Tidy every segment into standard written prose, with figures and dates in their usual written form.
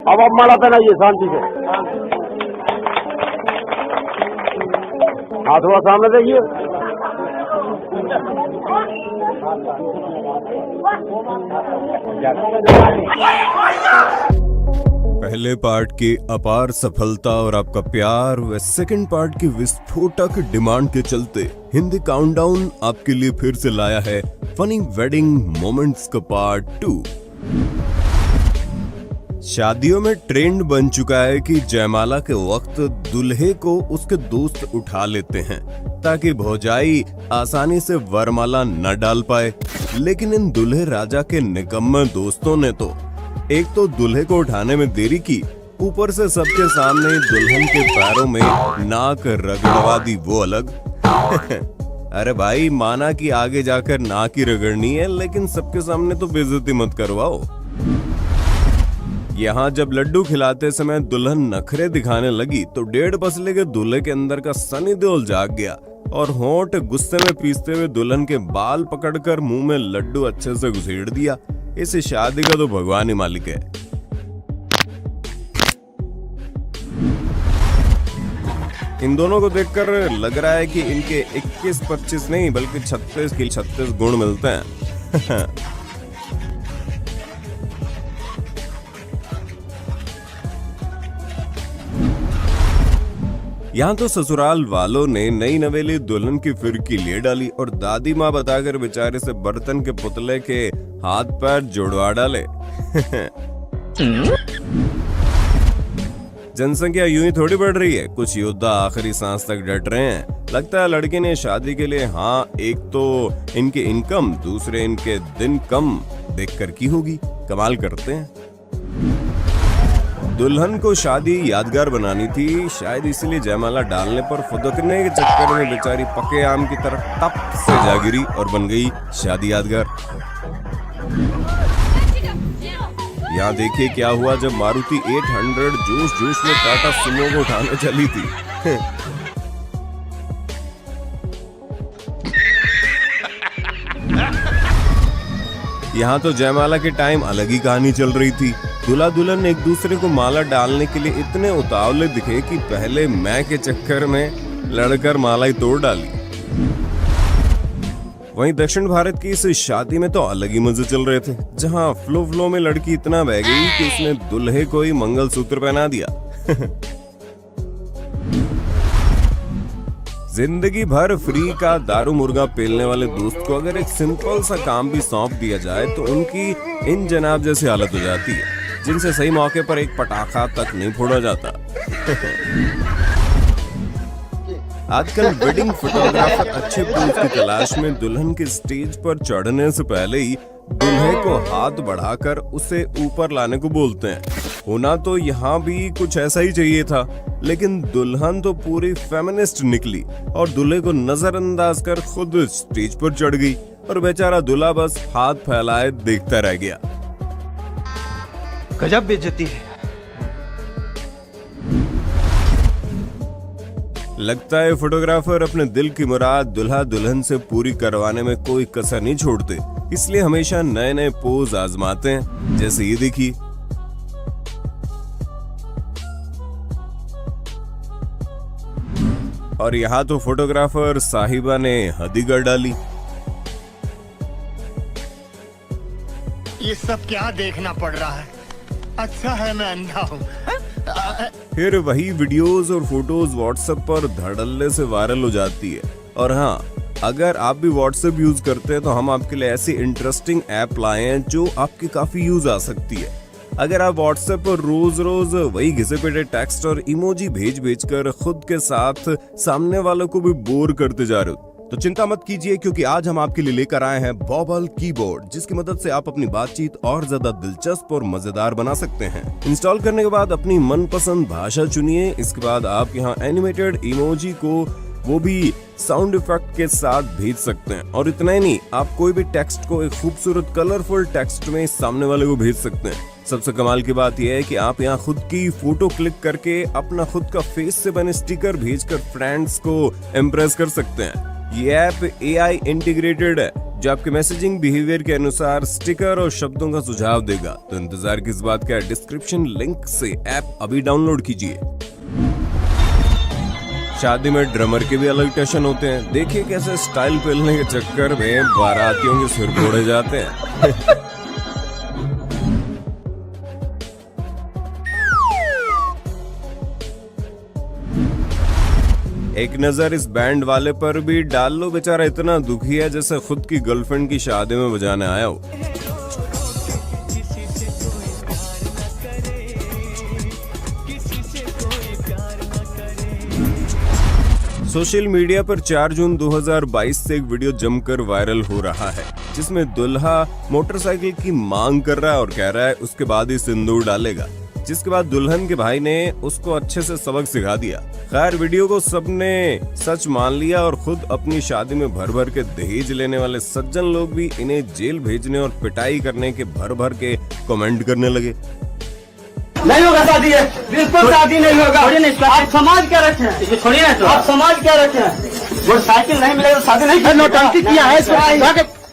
अब आप माला पहनाइए शांति से। हाथ थोड़ा सामने देखिए। पहले पार्ट की अपार सफलता और आपका प्यार व सेकंड पार्ट की विस्फोटक डिमांड के चलते हिंदी काउंटडाउन आपके लिए फिर से लाया है फनी वेडिंग मोमेंट्स का पार्ट 2। शादियों में ट्रेंड बन चुका है कि जयमाला के वक्त दूल्हे को उसके दोस्त उठा लेते हैं ताकि भौजाई आसानी से वरमाला न डाल पाए। लेकिन इन दूल्हे राजा के निकम्मे दोस्तों ने तो एक तो दूल्हे को उठाने में देरी की, ऊपर से सबके सामने दुल्हन के पैरों में नाक रगड़वा दी, वो अलग। अरे भाई, माना कि आगे जाकर नाक ही रगड़नी है, लेकिन सबके सामने तो बेइज्जती मत करवाओ। यहाँ जब लड्डू खिलाते समय दुल्हन नखरे दिखाने लगी तो 1.5 पसले के दूल्हे के अंदर का सनी देओल जाग गया और होंठ गुस्से में पीसते हुए दुल्हन के बाल पकड़कर मुंह में लड्डू अच्छे से घुसेड़ दिया। इस शादी का तो भगवान ही मालिक है। इन दोनों को देखकर लग रहा है कि इनके 21-25 नहीं बल्कि 36 के 36 गुण मिलते हैं। यहाँ तो ससुराल वालों ने नई नवेली दुल्हन की फिरकी ले डाली और दादी माँ बताकर बेचारे से बर्तन के पुतले के हाथ पैर जोड़वा डाले। जनसंख्या यूं ही थोड़ी बढ़ रही है, कुछ योद्धा आखिरी सांस तक डट रहे हैं। लगता है लड़के ने शादी के लिए एक तो इनके इनकम, दूसरे इनके दिन कम देखकर की होगी। कमाल करते हैं। दुल्हन को शादी यादगार बनानी थी, शायद इसलिए जयमाला डालने पर फुदकने के चक्कर में बेचारी पके आम की तरह टप से जा गिरी और बन गई शादी यादगार। यहाँ देखिए क्या हुआ जब मारुति 800 जोश जोश में टाटा सुमो को उठाने चली थी। यहाँ तो जयमाला के टाइम अलग ही कहानी चल रही थी। दूल्हा दुल्हन एक दूसरे को माला डालने के लिए इतने उतावले दिखे कि पहले मैं के चक्कर में लड़कर माला ही तोड़ डाली। वहीं दक्षिण भारत की इस शादी में तो अलग ही मजे चल रहे थे, जहां फ्लो में लड़की इतना बह गई कि उसने दूल्हे को ही मंगलसूत्र पहना दिया। जिंदगी भर फ्री का दारू मुर्गा पेलने वाले दोस्त को अगर एक सिंपल सा काम भी सौंप दिया जाए तो उनकी इन जनाब जैसी हालत हो जाती है, जिनसे सही मौके पर एक पटाखा तक नहीं फोड़ा जाता। आजकल वेडिंग फोटोग्राफर अच्छे पोज की तलाश में दुल्हन के स्टेज पर चढ़ने से पहले ही दूल्हे को हाथ बढ़ाकर उसे ऊपर लाने को बोलते हैं। होना तो यहाँ भी कुछ ऐसा ही चाहिए था, लेकिन दुल्हन तो पूरी फेमिनिस्ट निकली और दूल्हे को नजरअंदाज कर खुद स्टेज पर चढ़ गई और बेचारा दूल्हा बस हाथ फैलाए देखता रह गया। गजब बेइज्जती है। लगता है फोटोग्राफर अपने दिल की मुराद दुल्हा दुल्हन से पूरी करवाने में कोई कसर नहीं छोड़ते, इसलिए हमेशा नए नए पोज आजमाते हैं। जैसे ये देखिए, और यहाँ तो फोटोग्राफर साहिबा ने हद ही कर डाली। ये सब क्या देखना पड़ रहा है? अच्छा है मैं अंधा हूँ। फिर वही वीडियोस और फोटोज व्हाट्सएप पर धड़ल्ले से वायरल हो जाती है। और हाँ, अगर आप भी व्हाट्सएप यूज करते हैं तो हम आपके लिए ऐसी इंटरेस्टिंग ऐप लाए हैं जो आपकी काफी यूज आ सकती है। अगर आप व्हाट्सएप पर रोज रोज वही घिसे पिटे टेक्स्ट और इमोजी भेज कर खुद के साथ सामने वालों को भी बोर करते जा रहे हो तो चिंता मत कीजिए, क्योंकि आज हम आपके लिए लेकर आए हैं बॉबल कीबोर्ड, जिसकी मदद से आप अपनी बातचीत और ज्यादा दिलचस्प और मजेदार बना सकते हैं। इंस्टॉल करने के बाद अपनी मनपसंद भाषा चुनिए। इसके बाद आप यहाँ एनिमेटेड इमोजी को वो भी साउंड इफेक्ट के साथ भेज सकते हैं। और इतना ही नहीं, आप कोई भी टेक्स्ट को एक खूबसूरत कलरफुल टेक्स्ट में सामने वाले को भेज सकते हैं। सबसे कमाल की बात यह है कि आप यहाँ खुद की फोटो क्लिक करके अपना खुद का फेस से बने स्टिकर भेजकर फ्रेंड्स को इम्प्रेस कर सकते हैं। ये ऐप AI इंटीग्रेटेड है, जो आपके मैसेजिंग बिहेवियर के अनुसार स्टिकर और शब्दों का सुझाव देगा। तो इंतजार किस बात का, डिस्क्रिप्शन लिंक से ऐप अभी डाउनलोड कीजिए। शादी में ड्रमर के भी अलग टशन होते हैं। देखिए कैसे स्टाइल पेलने के चक्कर में बारातियों के सिर फोड़े जाते हैं। एक नजर इस बैंड वाले पर भी डाल लो, बेचारा इतना दुखी है जैसे खुद की गर्लफ्रेंड की शादी में बजाने आया हो। सोशल मीडिया पर 4 जून 2022 से एक वीडियो जमकर वायरल हो रहा है, जिसमें दुल्हा मोटरसाइकिल की मांग कर रहा है और कह रहा है उसके बाद ही सिंदूर डालेगा, जिसके बाद दुल्हन के भाई ने उसको अच्छे से सबक सिखा दिया। खैर वीडियो को सबने सच मान लिया और खुद अपनी शादी में भर भर के दहेज लेने वाले सज्जन लोग भी इन्हें जेल भेजने और पिटाई करने के भर भर के कमेंट करने लगे। नहीं होगा शादी है, बिल्कुल शादी नहीं होगा। आप समाज क्या रखे हैं? छोड़िए ना, तो आप समाज क्या रखे हैं? मोटरसाइकिल नहीं मिलेगा शादी नहीं करनी। नौटंकी किया है,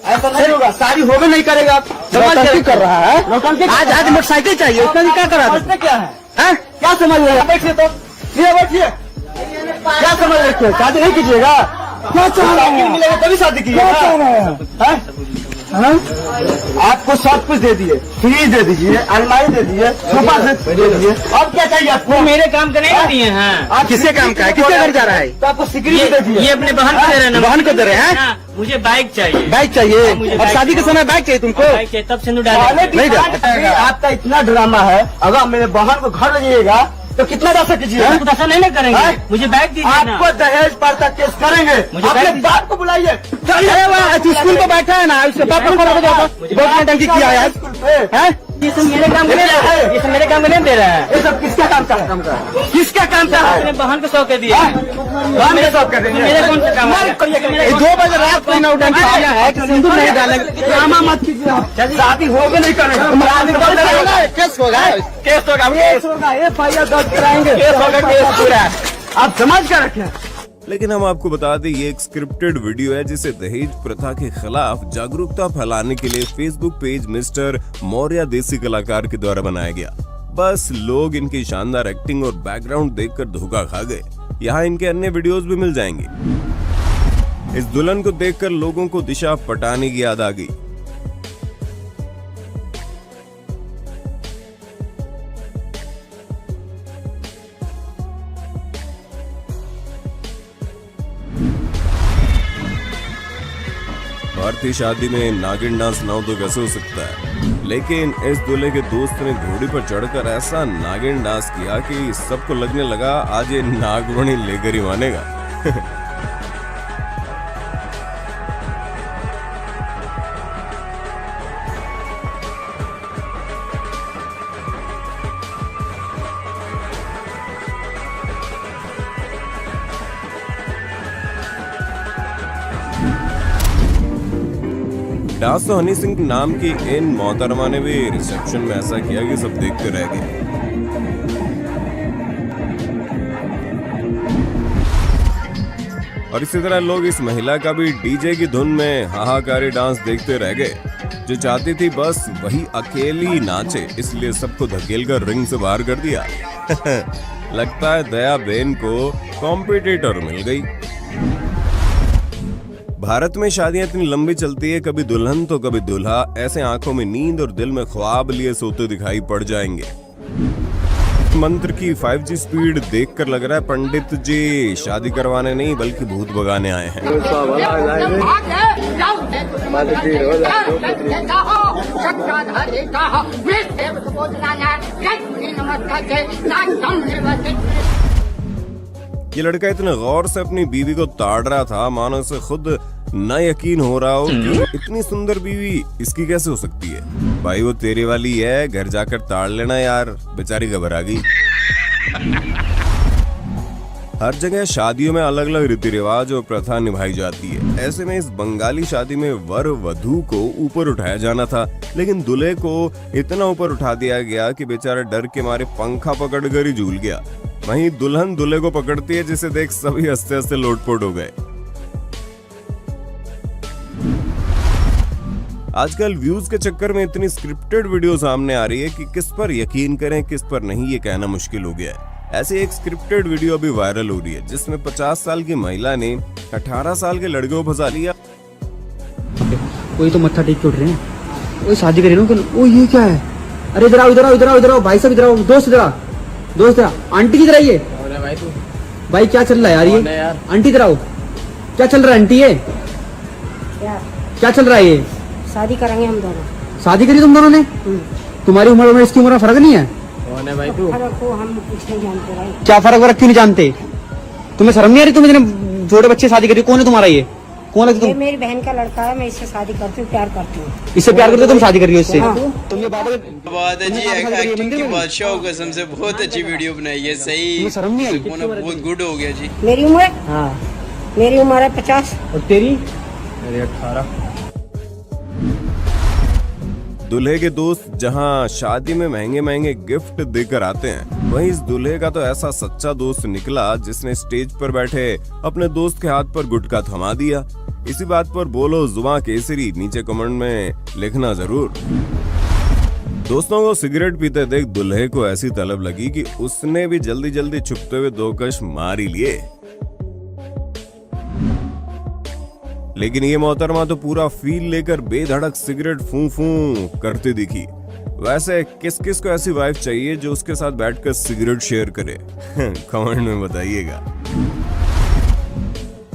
ऐसा नहीं होगा, शादी होगा नहीं करेगा। नौटंकी कर रहा है, आज मोटरसाइकिल चाहिए, उसका क्या करा? क्या है, क्या समझ रहे हैं? बैठिए तो, बैठिए, क्या समझ रहे हैं? शादी नहीं कीजिएगा? क्या चाह रहे हैं? मिलेगा तभी शादी कीजिएगा। आपको सब कुछ दे दिए, फ्रिज दे दीजिए, अलमारी दे दिए, सोफा दे दिए, अब क्या चाहिए आपको? मेरे काम का नहीं दिए हैं। आप किसके काम का है? किसके घर जा रहा है? तो आपको सिक्योरिटी दे दिए। ये अपने बहन को दे रहे हैं। बहन को दे रहे हैं? मुझे बाइक चाहिए। बाइक चाहिए? और शादी के समय बाइक चाहिए तुमको? बाइक चाहिए, तब सिंदूर डालेंगे। आपका इतना ड्रामा है, अगर मेरे बहन को घर ले जाइएगा तो कितना पैसा कीजिए? ऐसा नहीं करेंगे, मुझे बाइक दीजिए ना। आपको दहेज पर तक केस करेंगे। अपने बाप को बुलाइए। स्कूल पे बैठा है ना, उसके बाप को टंकी किया है स्कूल पे। ये सब मेरे काम का नहीं, ये सब मेरे काम का नहीं दे रहा है। ये सब किसका काम का है? किसका काम का है? अपने बहन को सौंप के दिया। बहन को सौंप कर देंगे। मेरे कौन सा काम है? 2 बजे रात को नौटंकी किया है कि सिंदूर नहीं डालेंगे। ड्रामा मत कीजिए, शादी होगा नहीं करेंगे। केस होगा, केस होगा, केस होगा, FIR दर्ज कराएंगे, केस होगा, केस पूरा। आप समझ कर रखें। लेकिन हम आपको बता दें ये एक स्क्रिप्टेड वीडियो है जिसे दहेज प्रथा के खिलाफ जागरूकता फैलाने के लिए फेसबुक पेज मिस्टर मौर्य देसी कलाकार के द्वारा बनाया गया। बस लोग इनकी शानदार एक्टिंग और बैकग्राउंड देखकर धोखा खा गए। यहाँ इनके अन्य वीडियोस भी मिल जाएंगे। इस दुल्हन को देखकर लोगों को दिशा पटाने की याद आ गई। भारतीय शादी में नागिन डांस ना हो तो कैसे हो सकता है? लेकिन इस दूल्हे के दोस्त ने घोड़ी पर चढ़कर ऐसा नागिन डांस किया कि सबको लगने लगा आज ये नागमणि लेकर ही मानेगा। डांस तो हनी सिंह नाम की इन मोहतरमा ने भी रिसेप्शन में ऐसा किया कि सब देखते रह गए। और इसी तरह लोग इस महिला का भी डीजे की धुन में हाहाकारी डांस देखते रह गए। जो चाहती थी बस वही अकेली नाचे, इसलिए सबको धकेलकर रिंग से बाहर कर दिया। लगता है दया बेन को कॉम्पिटिटर मिल गई। भारत में शादियां इतनी लंबी चलती है, कभी दुल्हन तो कभी दूल्हा ऐसे आंखों में नींद और दिल में ख्वाब लिए सोते दिखाई पड़ जाएंगे। मंत्र की 5G स्पीड देखकर लग रहा है पंडित जी शादी करवाने नहीं बल्कि भूत भगाने आए हैं। ये लड़का इतने गौर से अपनी बीवी को ताड़ रहा था मानो उसे खुद न यकीन हो रहा हो कि इतनी सुंदर बीवी इसकी कैसे हो सकती है। भाई वो तेरी वाली है, घर जाकर ताड़ लेना यार, बेचारी घबरा गई। हर जगह शादियों में अलग अलग रीति रिवाज और प्रथा निभाई जाती है। ऐसे में इस बंगाली शादी में वर वधू को ऊपर उठाया जाना था, लेकिन दूल्हे को इतना ऊपर उठा दिया गया कि बेचारा डर के मारे पंखा पकड़कर ही झूल गया। वहीं दुल्हन दूल्हे को पकड़ती है, जिसे देख सभी हंसते हंसते लोटपोट हो गए। आजकल व्यूज के चक्कर में इतनी स्क्रिप्टेड वीडियो सामने आ रही है कि किस पर यकीन करें किस पर नहीं ये कहना मुश्किल हो गया है। ऐसी एक स्क्रिप्टेड वीडियो अभी वायरल हो रही है जिसमें 50 साल की महिला ने 18 साल के लड़के को फंसा लिया। कोई तो मत्था टेक के उठ रहे हैं, कोई शादी करी ना। ओ ये क्या है? अरे इधर आओ इधर आओ इधर आओ इधर आओ भाई साहब इधर आओ, दोस्त इधर आ, आंटी किधर आई है? भाई क्या चल रहा है यार ये? आंटी इधर आओ, क्या चल रहा है आंटी ये? क्या चल रहा है ये? शादी करेंगे हम दोनों। शादी करी तुम दोनों ने? तुम्हारी उम्र में इसकी उम्र में फर्क नहीं है? फर्क को हम कुछ नहीं जानते भाई। क्या फर्क वरक क्यों नहीं जानते? तुम्हें शर्म नहीं आ रही? तुम इतने छोटे बच्चे शादी करी, कौन है तुम्हारा ये? कौन है ये तुम? मेरी बहन का लड़का है, मैं इससे शादी करती हूँ, प्यार करती हूँ। इससे प्यार करते हो तुम, शादी कर रही हो इससे? हाँ। तुम ये बाबा बात है जी, एक्टिंग की बादशाह कसम से बहुत अच्छी वीडियो बनाई है। सही तुम्हें शर्म नहीं आई? बहुत गुड हो गया जी। मेरी उम्र हाँ मेरी उम्र है 50। और तेरी? मेरे 18। दूल्हे के दोस्त जहां शादी में महंगे महंगे गिफ्ट देकर आते हैं, वहीं इस दूल्हे का तो ऐसा सच्चा दोस्त निकला जिसने स्टेज पर बैठे अपने दोस्त के हाथ पर गुटखा थमा दिया। इसी बात पर बोलो जुबां केसरी नीचे कमेंट में लिखना जरूर। दोस्तों को सिगरेट पीते देख दूल्हे को ऐसी तलब लगी कि उसने भी जल्दी जल्दी छुपते हुए 2 कश मार ही लिए। लेकिन ये मोहतरमा तो पूरा फील लेकर बेधड़क सिगरेट फूं फूं करती दिखी। वैसे किस किस को ऐसी वाइफ चाहिए जो उसके साथ बैठकर सिगरेट शेयर करे? कमेंट में बताइएगा।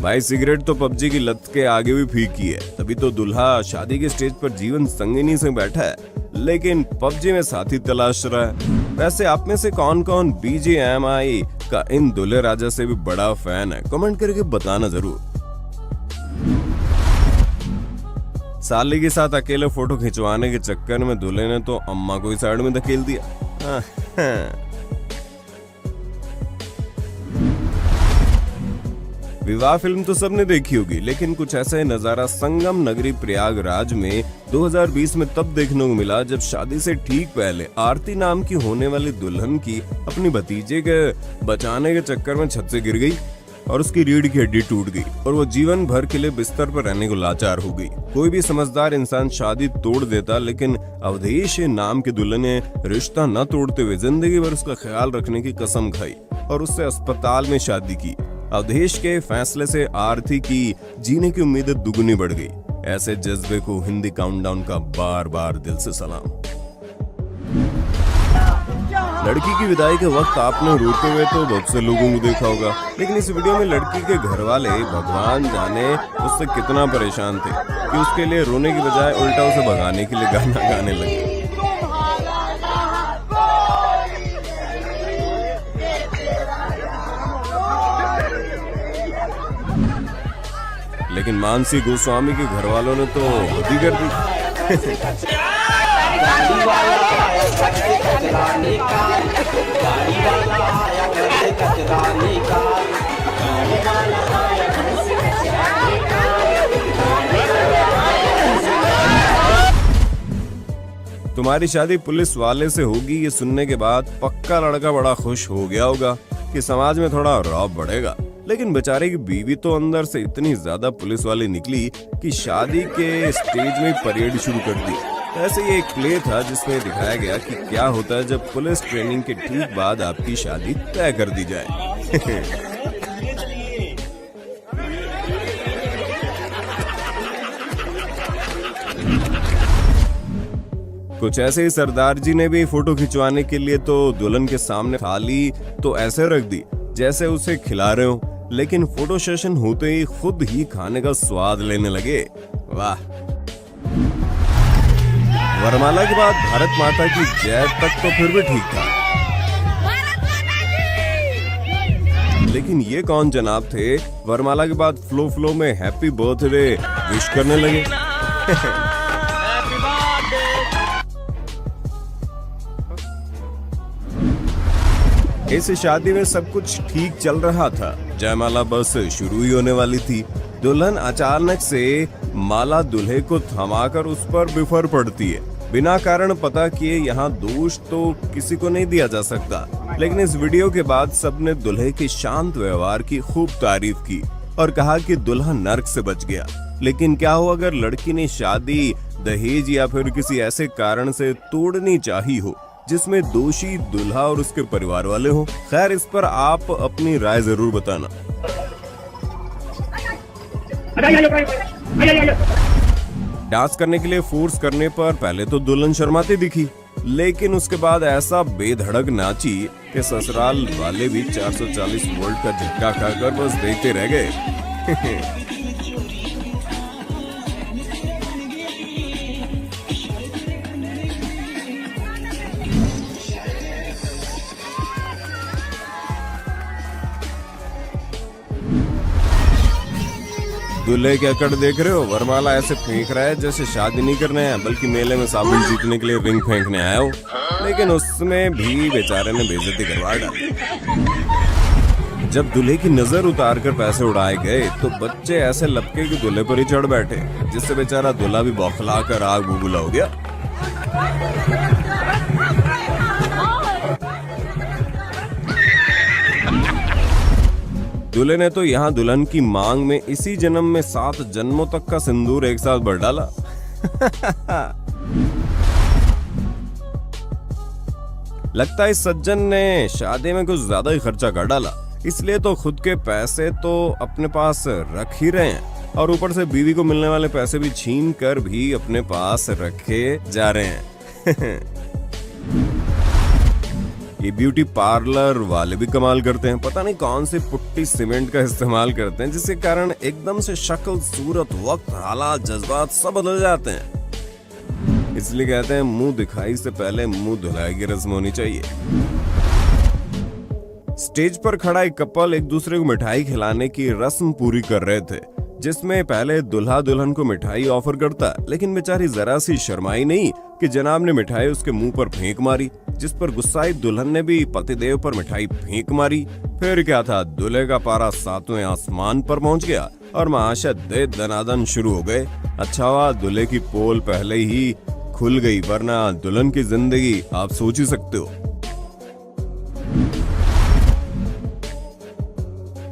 भाई सिगरेट तो पबजी की लत के आगे भी फीकी है, तभी तो दूल्हा शादी के स्टेज पर जीवन संगिनी से बैठा है, लेकिन पबजी में साथी तलाश रहा है। वैसे आप में से कौन कौन BGMI का इन दूल्हे राजा से भी बड़ा फैन है? कमेंट करके बताना जरूर। साली के साथ अकेले फोटो खिंचवाने के चक्कर में दूल्हे ने तो अम्मा को ही साइड में धकेल दिया। विवाह फिल्म तो सबने देखी होगी, लेकिन कुछ ऐसा ही नजारा संगम नगरी प्रयागराज में 2020 में तब देखने को मिला जब शादी से ठीक पहले आरती नाम की होने वाली दुल्हन की अपनी भतीजे के बचाने के चक्कर में छत से गिर गई और उसकी रीढ़ की हड्डी टूट गई और वो जीवन भर के लिए बिस्तर पर रहने को लाचार हो गई। कोई भी समझदार इंसान शादी तोड़ देता, लेकिन अवधेश नाम के दूल्हे ने रिश्ता न तोड़ते हुए जिंदगी भर उसका ख्याल रखने की कसम खाई और उससे अस्पताल में शादी की। अवधेश के फैसले से आरती की जीने की उम्मीदें दुगनी बढ़ गई। ऐसे जज्बे को हिंदी काउंटडाउन का बार बार दिल से सलाम। लड़की की विदाई के वक्त आपने रोते हुए तो बहुत से लोगों को देखा होगा, लेकिन इस वीडियो में लड़की के घर वाले भगवान जाने उससे कितना परेशान थे कि उसके लिए रोने की बजाय उल्टा उसे भगाने के लिए गाना गाने लगे। लेकिन मानसी गोस्वामी के घर वालों ने तो हद ही कर दी। तुम्हारी शादी पुलिस वाले से होगी, ये सुनने के बाद पक्का लड़का बड़ा खुश हो गया होगा कि समाज में थोड़ा रौब बढ़ेगा। लेकिन बेचारे की बीवी तो अंदर से इतनी ज्यादा पुलिस वाली निकली कि शादी के स्टेज में परेड शुरू कर दी। ऐसे ये एक प्ले था जिसमें दिखाया गया कि क्या होता है जब पुलिस ट्रेनिंग के ठीक बाद आपकी शादी तय कर दी जाए। कुछ ऐसे ही सरदार जी ने भी फोटो खिंचवाने के लिए तो दुल्हन के सामने थाली तो ऐसे रख दी जैसे उसे खिला रहे हो, लेकिन फोटो सेशन होते ही खुद ही खाने का स्वाद लेने लगे। वाह। वरमाला के बाद भारत माता की जय तक तो फिर भी ठीक था, लेकिन ये कौन जनाब थे वरमाला के बाद फ्लो में हैप्पी बर्थडे विश करने लगे। इस शादी में सब कुछ ठीक चल रहा था, जयमाला बस शुरू ही होने वाली थी। दुल्हन अचानक से माला दूल्हे को थमाकर उस पर बिफर पड़ती है। बिना कारण पता किए यहाँ दोष तो किसी को नहीं दिया जा सकता, लेकिन इस वीडियो के बाद सबने दूल्हे के शांत व्यवहार की खूब तारीफ की और कहा कि दुल्हा नर्क से बच गया। लेकिन क्या हो अगर लड़की ने शादी दहेज या फिर किसी ऐसे कारण से तोड़नी चाही हो जिसमें दोषी दूल्हा और उसके परिवार वाले हो? खैर, इस पर आप अपनी राय जरूर बताना। डांस करने के लिए फोर्स करने पर पहले तो दुल्हन शर्माती दिखी, लेकिन उसके बाद ऐसा बेधड़क नाची कि ससुराल वाले भी 440 वोल्ट का झटका खाकर बस देखते रह गए। दूल्हे क्या कर देख रहे हो? वरमाला ऐसे फेंक रहा है जैसे शादी नहीं करने आया बल्कि मेले में साबुन जीतने के लिए रिंग फेंकने आया हो, लेकिन उसमें भी बेचारे ने बेइज्जती करवा डाली। जब दूल्हे की नजर उतार कर पैसे उड़ाए गए तो बच्चे ऐसे लपके कि दूल्हे पर ही चढ़ बैठे, जिससे बेचारा दूल्हा भी बौखला कर आग बबूला हो गया। दूल्हे ने तो यहाँ दुल्हन की मांग में इसी जन्म में 7 जन्मों तक का सिंदूर एक साथ भर डाला। लगता है इस सज्जन ने शादी में कुछ ज्यादा ही खर्चा कर डाला, इसलिए तो खुद के पैसे तो अपने पास रख ही रहे हैं और ऊपर से बीवी को मिलने वाले पैसे भी छीन कर भी अपने पास रखे जा रहे हैं। ये ब्यूटी पार्लर वाले भी कमाल करते हैं, पता नहीं कौन सी पुट्टी सीमेंट का इस्तेमाल करते हैं जिसके कारण एकदम से शक्ल, सूरत, वक्त, हालात, जज्बात सब बदल जाते हैं। इसलिए कहते हैं मुंह दिखाई से पहले मुंह धुलाई की रस्म होनी चाहिए। स्टेज पर खड़ा एक कपल एक दूसरे को मिठाई खिलाने की रस्म पूरी कर रहे थे, जिसमें पहले दूल्हा दुल्हन को मिठाई ऑफर करता, लेकिन बेचारी जरा सी शर्माई नहीं कि जनाब ने मिठाई उसके मुंह पर फेंक मारी, जिस पर गुस्साई दुल्हन ने भी पतिदेव पर मिठाई फेंक मारी। फिर क्या था, दूल्हे का पारा 7वें आसमान पर पहुंच गया और महाशय दे दनादन शुरू हो गए। अच्छा हुआ दूल्हे की पोल पहले ही खुल गई, वरना दुल्हन की जिंदगी आप सोच ही सकते हो।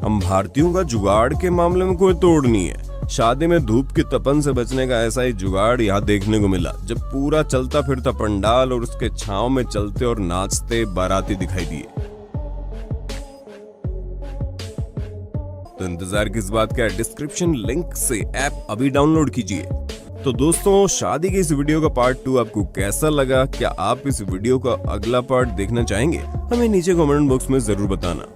हम भारतीयों का जुगाड़ के मामले में कोई तोड़ नहीं है। शादी में धूप की तपन से बचने का ऐसा ही जुगाड़ यहाँ देखने को मिला, जब पूरा चलता फिरता पंडाल और उसके छांव में चलते और नाचते बाराती दिखाई दिए। तो इंतजार किस बात का, डिस्क्रिप्शन लिंक से ऐप अभी डाउनलोड कीजिए। तो दोस्तों, शादी की इस वीडियो का पार्ट 2 आपको कैसा लगा? क्या आप इस वीडियो का अगला पार्ट देखना चाहेंगे? हमें नीचे कमेंट बॉक्स में जरूर बताना।